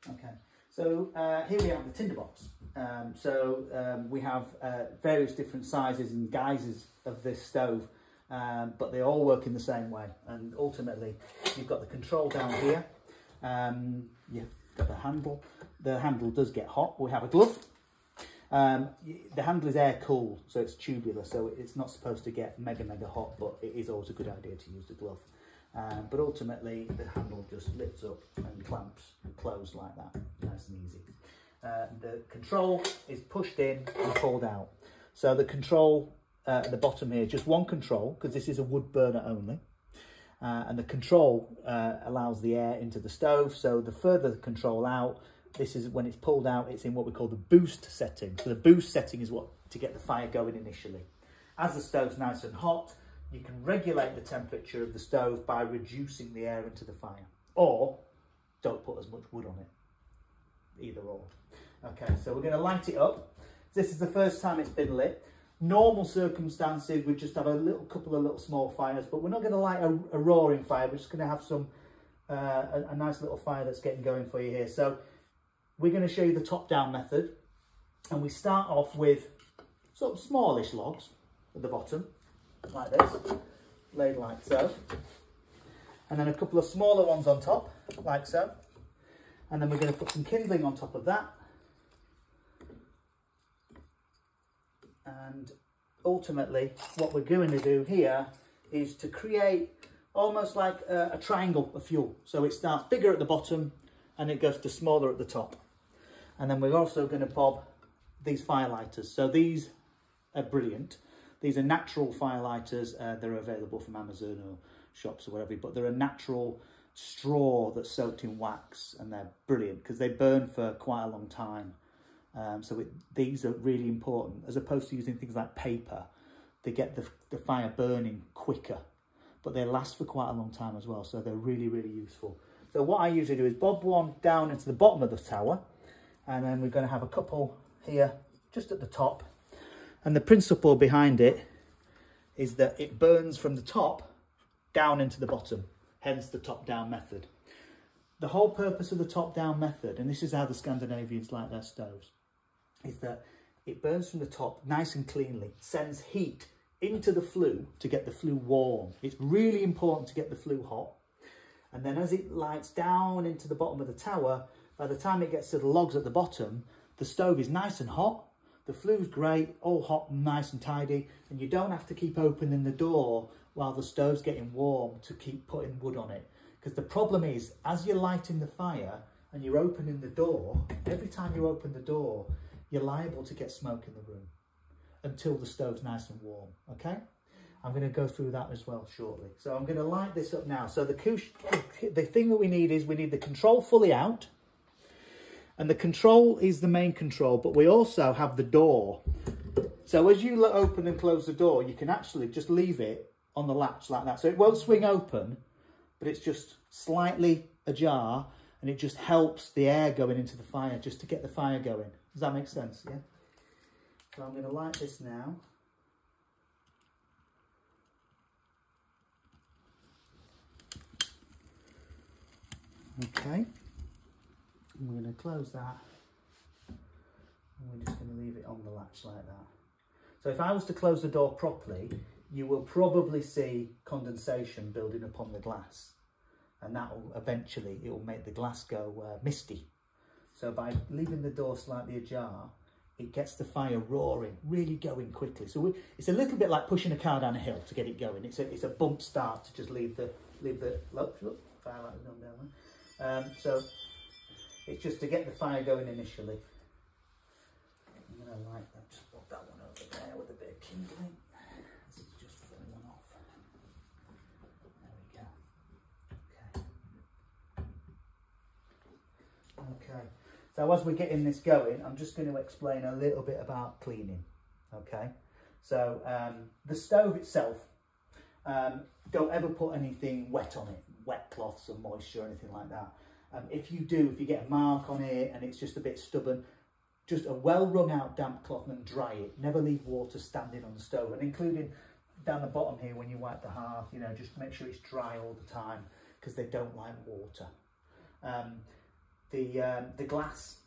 Okay, so here we have the tinderbox. We have various different sizes and guises of this stove, but they all work in the same way. And ultimately, you've got the control down here. You've got the handle. The handle does get hot. We have a glove. The handle is air cooled, so it's tubular, so it's not supposed to get mega hot, but it is always a good idea to use the glove. But ultimately, the handle just lifts up and clamps closed like that, nice and easy. The control is pushed in and pulled out. So the control at the bottom here, just one control, because this is a wood burner only. And the control allows the air into the stove. So the further the control out, this is when it's pulled out, it's in what we call the boost setting. So the boost setting is what to get the fire going initially. As the stove's nice and hot, you can regulate the temperature of the stove by reducing the air into the fire, or don't put as much wood on it, either or. Okay, so we're going to light it up. This is the first time it's been lit. Normal circumstances, we just have a couple of little small fires, but we're not going to light a roaring fire. We're just going to have some a nice little fire that's getting going for you here. So we're going to show you the top-down method, and we start off with sort of smallish logs at the bottom, like this, laid like so, and then a couple of smaller ones on top, like so, and then we're going to put some kindling on top of that, and ultimately what we're going to do here is to create almost like a triangle of fuel. So it starts bigger at the bottom and it goes to smaller at the top. And then we're also going to bob these fire lighters. So these are brilliant. These are natural fire lighters. They're available from Amazon or shops or whatever, but they're a natural straw that's soaked in wax, and they're brilliant because they burn for quite a long time. These are really important, as opposed to using things like paper. They get the fire burning quicker, but they last for quite a long time as well. So they're really, really useful. So what I usually do is bob one down into the bottom of the tower, and then we're going to have a couple here just at the top. And the principle behind it is that it burns from the top down into the bottom, hence the top-down method. The whole purpose of the top-down method, and this is how the Scandinavians like their stoves, is that it burns from the top nice and cleanly, sends heat into the flue to get the flue warm. It's really important to get the flue hot. And then as it lights down into the bottom of the tower, by the time it gets to the logs at the bottom, the stove is nice and hot. The flue's great, all hot and nice and tidy, and you don't have to keep opening the door while the stove's getting warm to keep putting wood on it. Because the problem is, as you're lighting the fire and you're opening the door, every time you open the door, you're liable to get smoke in the room until the stove's nice and warm, okay? I'm going to go through that as well shortly. So I'm going to light this up now. So the thing that we need is we need the control fully out. And the control is the main control, but we also have the door. So as you open and close the door, you can actually just leave it on the latch like that. So it won't swing open, but it's just slightly ajar, and it just helps the air going into the fire, just to get the fire going. Does that make sense? Yeah? So I'm going to light this now. Okay. I'm going to close that, and we're just going to leave it on the latch like that. So if I was to close the door properly, you will probably see condensation building upon the glass, and that will eventually, it will make the glass go misty. So by leaving the door slightly ajar, it gets the fire roaring, really going quickly. So it's a little bit like pushing a car down a hill to get it going. It's a bump start to just leave the look, fire light is on down there. So it's just to get the fire going initially. I'm going to light that, just put that one over there with a bit of kindling. This is just falling off. There we go. Okay. So as we're getting this going, I'm just going to explain a little bit about cleaning. Okay. So the stove itself, don't ever put anything wet on it, wet cloths or moisture or anything like that. If you get a mark on it and it's just a bit stubborn, just a well wrung out damp cloth and dry it. Never leave water standing on the stove, and including down the bottom here when you wipe the hearth, just make sure it's dry all the time, because they don't like water. the glass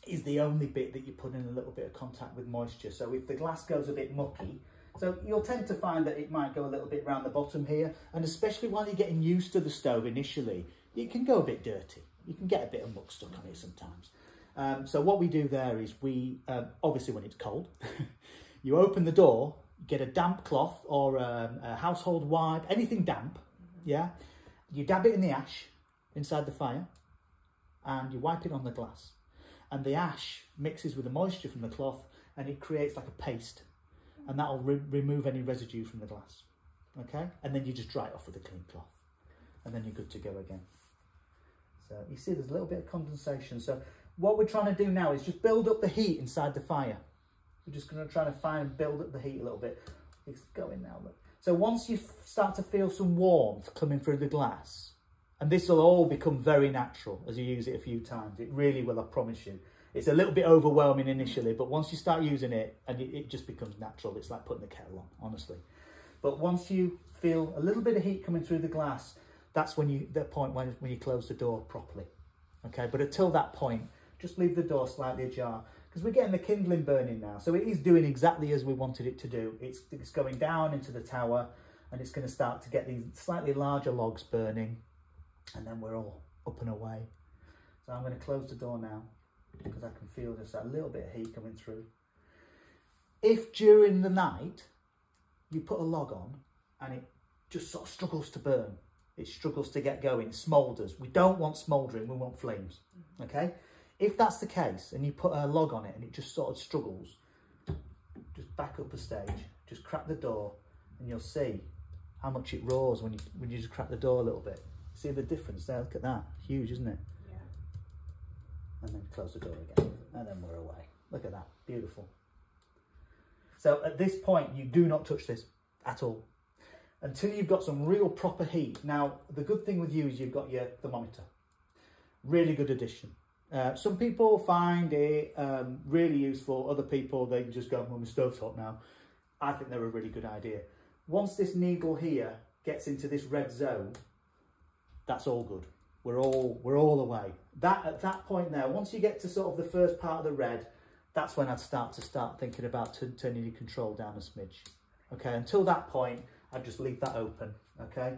is the only bit that you put in a little bit of contact with moisture. So if the glass goes a bit mucky, so you'll tend to find that it might go a little bit around the bottom here, and especially while you're getting used to the stove initially, it can go a bit dirty. You can get a bit of muck stuck on it sometimes. So what we do there is we, obviously when it's cold, you open the door, get a damp cloth or a household wipe, anything damp, yeah? You dab it in the ash inside the fire and you wipe it on the glass. And the ash mixes with the moisture from the cloth and it creates like a paste, and that'll remove any residue from the glass, okay? And then you just dry it off with a clean cloth and then you're good to go again. So you see there's a little bit of condensation. So what we're trying to do now is just build up the heat inside the fire. We're just going to try to build up the heat a little bit. It's going now, look. So once you start to feel some warmth coming through the glass, and this will all become very natural as you use it a few times. It really will, I promise you. It's a little bit overwhelming initially, but once you start using it, and it just becomes natural. It's like putting the kettle on, honestly. But once you feel a little bit of heat coming through the glass, that's when the point when you close the door properly. Okay, but until that point, just leave the door slightly ajar, because we're getting the kindling burning now. So it is doing exactly as we wanted it to do. It's going down into the tower, and it's going to start to get these slightly larger logs burning, and then we're all up and away. So I'm going to close the door now, because I can feel just that little bit of heat coming through. If during the night you put a log on and it just sort of struggles to burn, it struggles to get going, it smoulders. We don't want smouldering, we want flames, okay? If that's the case and you put a log on it and it just sort of struggles, just back up a stage, just crack the door, and you'll see how much it roars when you just crack the door a little bit. See the difference there? Look at that. Huge, isn't it? Yeah. And then close the door again, and then we're away. Look at that. Beautiful. So at this point, you do not touch this at all until you've got some real proper heat. Now, the good thing with you is you've got your thermometer. Really good addition. Some people find it really useful. Other people, they can just go, well, my stove's hot now. I think they're a really good idea. Once this needle here gets into this red zone, that's all good. We're all away. At that point there, once you get to sort of the first part of the red, that's when I'd start thinking about turning your control down a smidge. Okay, until that point, I'd just leave that open, okay?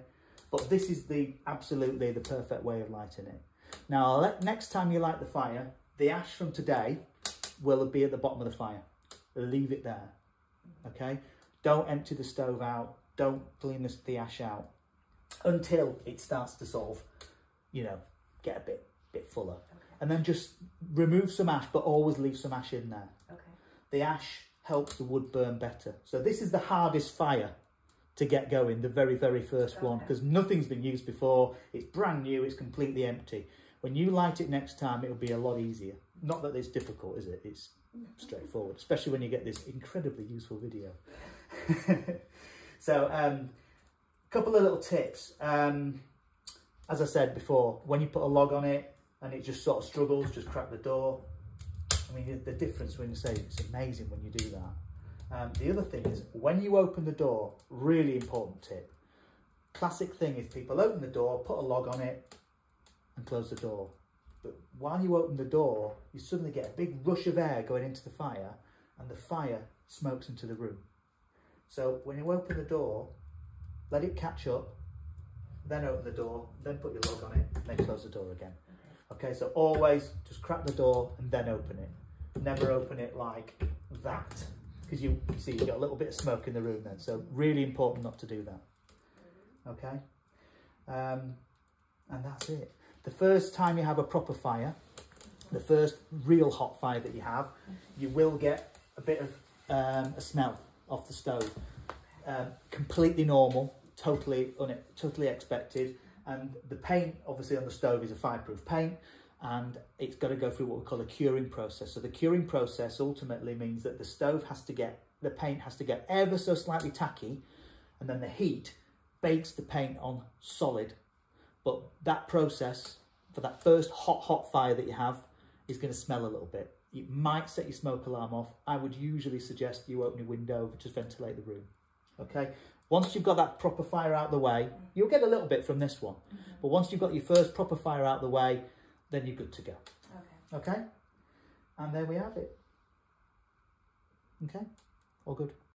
But this is absolutely the perfect way of lighting it. Now, next time you light the fire, the ash from today will be at the bottom of the fire. Leave it there, okay? Don't empty the stove out. Don't clean the ash out until it starts to sort of, get a bit fuller. Okay. And then just remove some ash, but always leave some ash in there. Okay. The ash helps the wood burn better. So this is the hardest fire to get going, the very, very first one, because nothing's been used before. It's brand new, it's completely empty. When you light it next time, it'll be a lot easier. Not that it's difficult, is it? It's straightforward, especially when you get this incredibly useful video. So, couple of little tips. As I said before, when you put a log on it and it just sort of struggles, just crack the door. I mean, the difference when you say it's amazing when you do that. The other thing is, when you open the door, really important tip. Classic thing is people open the door, put a log on it and close the door. But while you open the door, you suddenly get a big rush of air going into the fire and the fire smokes into the room. So when you open the door, let it catch up, then open the door, then put your log on it, then close the door again. Okay, so always just crack the door and then open it. Never open it like that, because you see you've got a little bit of smoke in the room then. So really important not to do that. Okay, and that's it. The first time you have a proper fire, the first real hot fire that you have, you will get a bit of a smell off the stove. Completely normal, totally expected. And the paint obviously on the stove is a fireproof paint, and it's got to go through what we call a curing process. So the curing process ultimately means that the paint has to get ever so slightly tacky, and then the heat bakes the paint on solid. But that process for that first hot fire that you have is going to smell a little bit. It might set your smoke alarm off. I would usually suggest you open your window to ventilate the room. Okay, once you've got that proper fire out the way, you'll get a little bit from this one. But once you've got your first proper fire out the way, then you're good to go. Okay. Okay? And there we have it. Okay? All good.